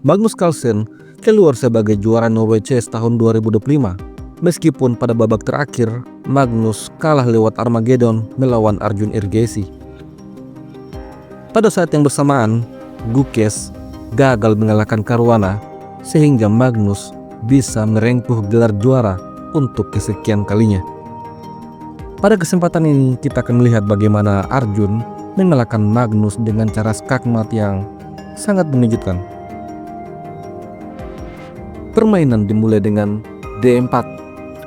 Magnus Carlsen keluar sebagai juara Norway Chess tahun 2025. Meskipun pada babak terakhir, Magnus kalah lewat Armageddon melawan Arjun Ergesi. Pada saat yang bersamaan, Gukes gagal mengalahkan Caruana sehingga Magnus bisa merengkuh gelar juara untuk kesekian kalinya. Pada kesempatan ini kita akan melihat bagaimana Arjun mengalahkan Magnus dengan cara skakmat yang sangat mengejutkan. Permainan dimulai dengan D4,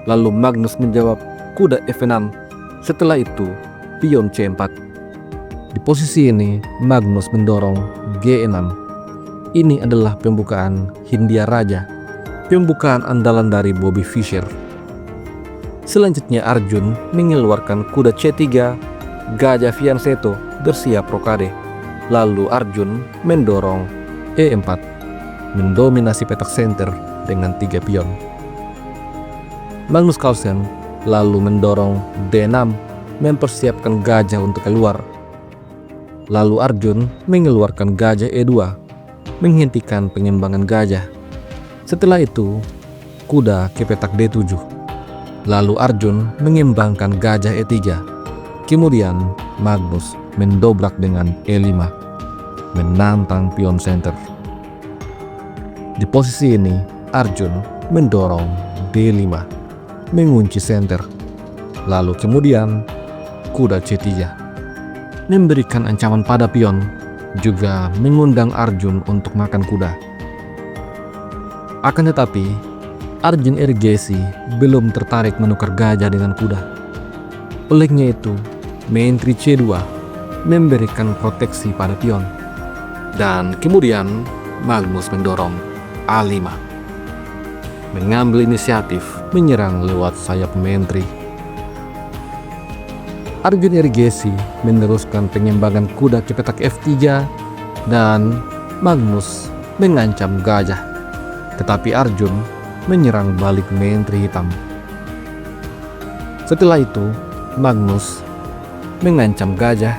lalu Magnus menjawab kuda F6. Setelah itu, pion C4. Di posisi ini, Magnus mendorong G6. Ini adalah pembukaan Hindia Raja, pembukaan andalan dari Bobby Fischer. Selanjutnya Arjun mengeluarkan kuda C3, gajah fianchetto bersiap rokade. Lalu Arjun mendorong E4, mendominasi petak center dengan 3 pion. Magnus Carlsen lalu mendorong D6, mempersiapkan gajah untuk keluar. Lalu Arjun mengeluarkan gajah E2, menghentikan pengembangan gajah. Setelah itu, kuda ke petak D7. Lalu Arjun mengembangkan gajah E3. Kemudian Magnus mendobrak dengan E5, menantang pion center. Di posisi ini, Arjun mendorong D5, mengunci center. Lalu kemudian kuda C3, memberikan ancaman pada pion, juga mengundang Arjun untuk makan kuda. Akan tetapi, Arjun Ergesi belum tertarik menukar gajah dengan kuda. Olehnya itu, Mentri C2 memberikan proteksi pada pion. Dan kemudian Magnus mendorong A5, mengambil inisiatif menyerang lewat sayap Mentri. Arjun Ergesi meneruskan pengembangan kuda ke petak F3 dan Magnus mengancam gajah. Tetapi Arjun menyerang balik Mentri hitam. Setelah itu, Magnus mengancam gajah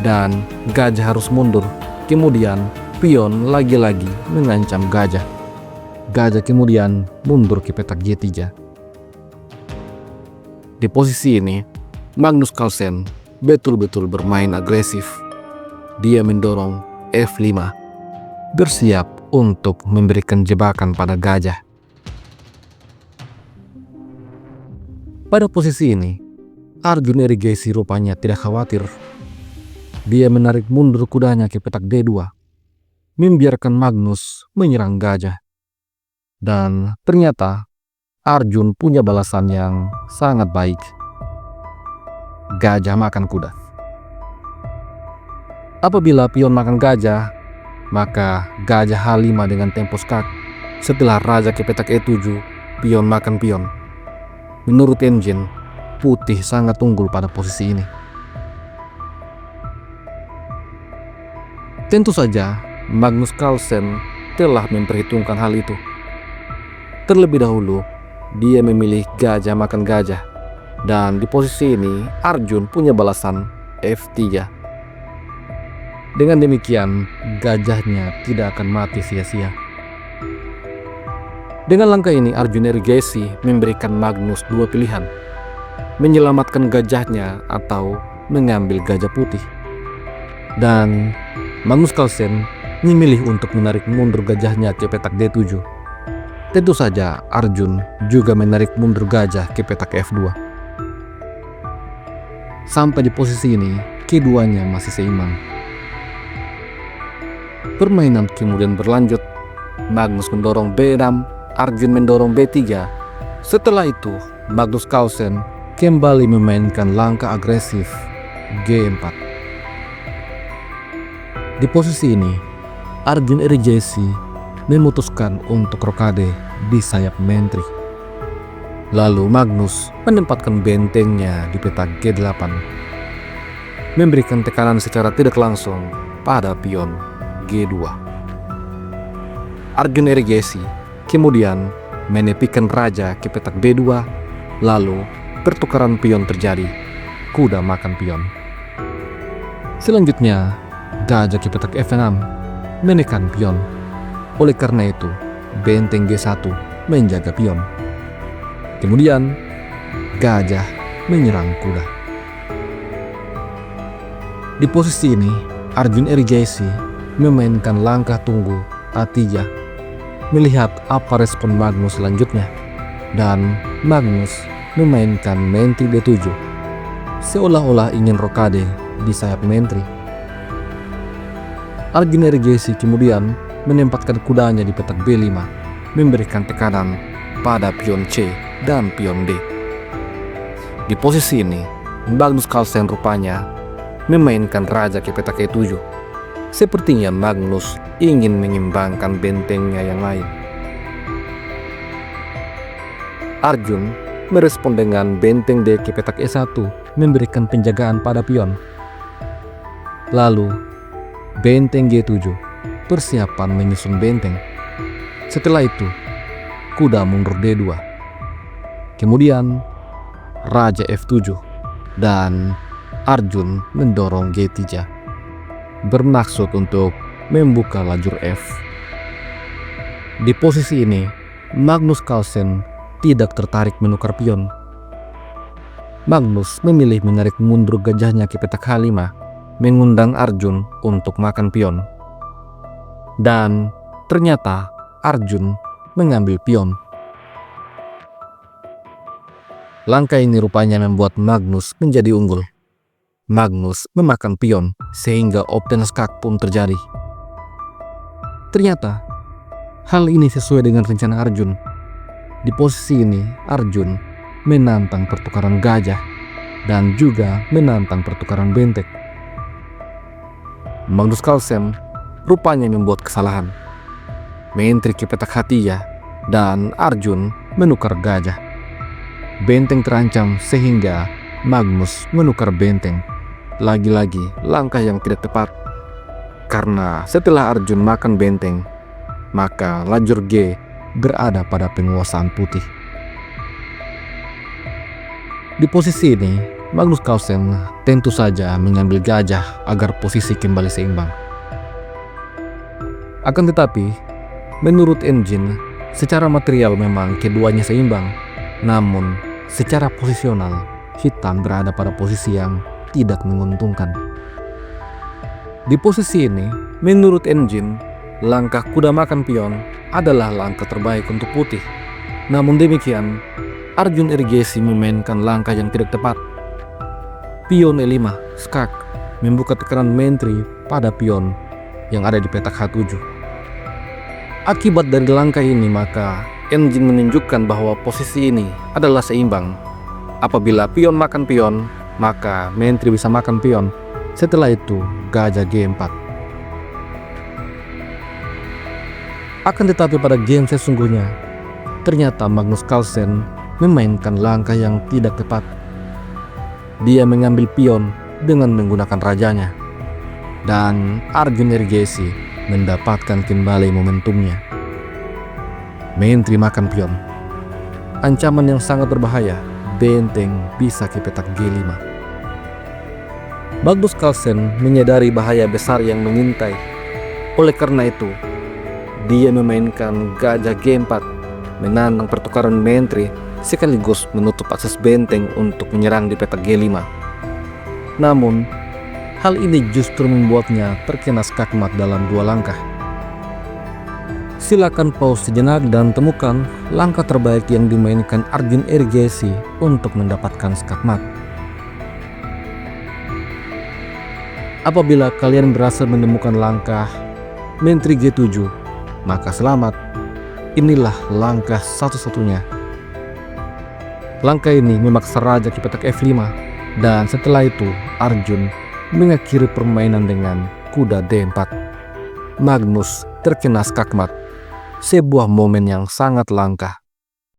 dan gajah harus mundur. Kemudian pion lagi-lagi mengancam gajah. Gajah kemudian mundur ke petak G3. Di posisi ini, Magnus Carlsen betul-betul bermain agresif. Dia mendorong F5, bersiap untuk memberikan jebakan pada gajah. Pada posisi ini, Arjun Ergesi rupanya tidak khawatir. Dia menarik mundur kudanya ke petak D2, membiarkan Magnus menyerang gajah. Dan ternyata Arjun punya balasan yang sangat baik. Gajah makan kuda. Apabila pion makan gajah, maka gajah H5 dengan tempo skak. Setelah raja ke petak E7, pion makan pion. Menurut engine, putih sangat unggul pada posisi ini. Tentu saja, Magnus Carlsen telah memperhitungkan hal itu. Terlebih dahulu, dia memilih gajah makan gajah. Dan di posisi ini, Arjun punya balasan F3. Dengan demikian, gajahnya tidak akan mati sia-sia. Dengan langkah ini, Arjun Ergesi memberikan Magnus dua pilihan: menyelamatkan gajahnya atau mengambil gajah putih. Dan Magnus Carlsen memilih untuk menarik mundur gajahnya ke petak D7. Tentu saja Arjun juga menarik mundur gajah ke petak F2. Sampai di posisi ini, keduanya masih seimbang. Permainan kemudian berlanjut. Magnus mendorong B6, Arjun mendorong B3. Setelah itu, Magnus Carlsen kembali memainkan langkah agresif G4. Di posisi ini, Arjun Ergesi memutuskan untuk rokade di sayap Mentri. Lalu Magnus menempatkan bentengnya di petak G8, memberikan tekanan secara tidak langsung pada pion G2. Arjun Ergesi kemudian menepikan raja ke petak B2, lalu pertukaran pion terjadi, kuda makan pion. Selanjutnya, gajah ke petak F6, menekan pion. Oleh karena itu, benteng G1 menjaga pion. Kemudian, gajah menyerang kuda. Di posisi ini, Arjun Ergesi memainkan langkah tunggu A3, melihat apa respon Magnus selanjutnya. Dan Magnus memainkan mentri D7, seolah-olah ingin rokade di sayap mentri. Arjun Ergesi kemudian menempatkan kudanya di petak B5, memberikan tekanan pada pion C dan pion D. Di posisi ini, Magnus Carlsen rupanya memainkan raja ke petak E7. Sepertinya Magnus ingin mengimbangkan bentengnya yang lain. Arjun merespon dengan benteng D ke petak E1, memberikan penjagaan pada pion. Lalu, benteng G7, persiapan menyusun benteng. Setelah itu, kuda mundur D2. Kemudian, raja F7 dan Arjun mendorong G3, bermaksud untuk membuka lajur F. Di posisi ini, Magnus Carlsen tidak tertarik menukar pion. Magnus memilih menarik mundur gajahnya ke petak H5, mengundang Arjun untuk makan pion. Dan ternyata Arjun mengambil pion. Langkah ini rupanya membuat Magnus menjadi unggul. Magnus memakan pion sehingga open skak pun terjadi. Ternyata hal ini sesuai dengan rencana Arjun. Di posisi ini Arjun menantang pertukaran gajah dan juga menantang pertukaran benteng. Magnus Carlsen rupanya membuat kesalahan, mentri ke petak H3 dan Arjun menukar gajah. Benteng terancam sehingga Magnus menukar benteng. Lagi-lagi langkah yang tidak tepat, karena setelah Arjun makan benteng, maka lajur G berada pada penguasaan putih. Di posisi ini, Magnus Carlsen tentu saja mengambil gajah agar posisi kembali seimbang. Akan tetapi, menurut engine, secara material memang keduanya seimbang, namun secara posisional, hitam berada pada posisi yang tidak menguntungkan. Di posisi ini, menurut engine, langkah kuda makan pion adalah langkah terbaik untuk putih. Namun demikian, Arjun Ergesi memainkan langkah yang tidak tepat. Pion E5, skak, membuka tekanan mentri pada pion yang ada di petak H7. Akibat dari langkah ini, maka engine menunjukkan bahwa posisi ini adalah seimbang. Apabila pion makan pion, maka mentri bisa makan pion. Setelah itu, gajah G4. Akan tetapi pada game sesungguhnya, ternyata Magnus Carlsen memainkan langkah yang tidak tepat. Dia mengambil pion dengan menggunakan rajanya, dan Arjun Ergesi mendapatkan kembali momentumnya. Mentri makan pion. Ancaman yang sangat berbahaya, benteng bisa ke petak G5. Magnus Carlsen menyadari bahaya besar yang mengintai. Oleh karena itu, dia memainkan gajah G4, menantang pertukaran mentri sekaligus menutup akses benteng untuk menyerang di petak G5. Namun, hal ini justru membuatnya terkena skakmat dalam 2 langkah. Silakan pause sejenak dan temukan langkah terbaik yang dimainkan Arjun Ergesi untuk mendapatkan skakmat. Apabila kalian berhasil menemukan langkah mentri G7, maka selamat, inilah langkah satu-satunya. Langkah ini memaksa raja ke petak F5, dan setelah itu Arjun mengakhiri permainan dengan kuda D4. Magnus terkena skakmat, sebuah momen yang sangat langka.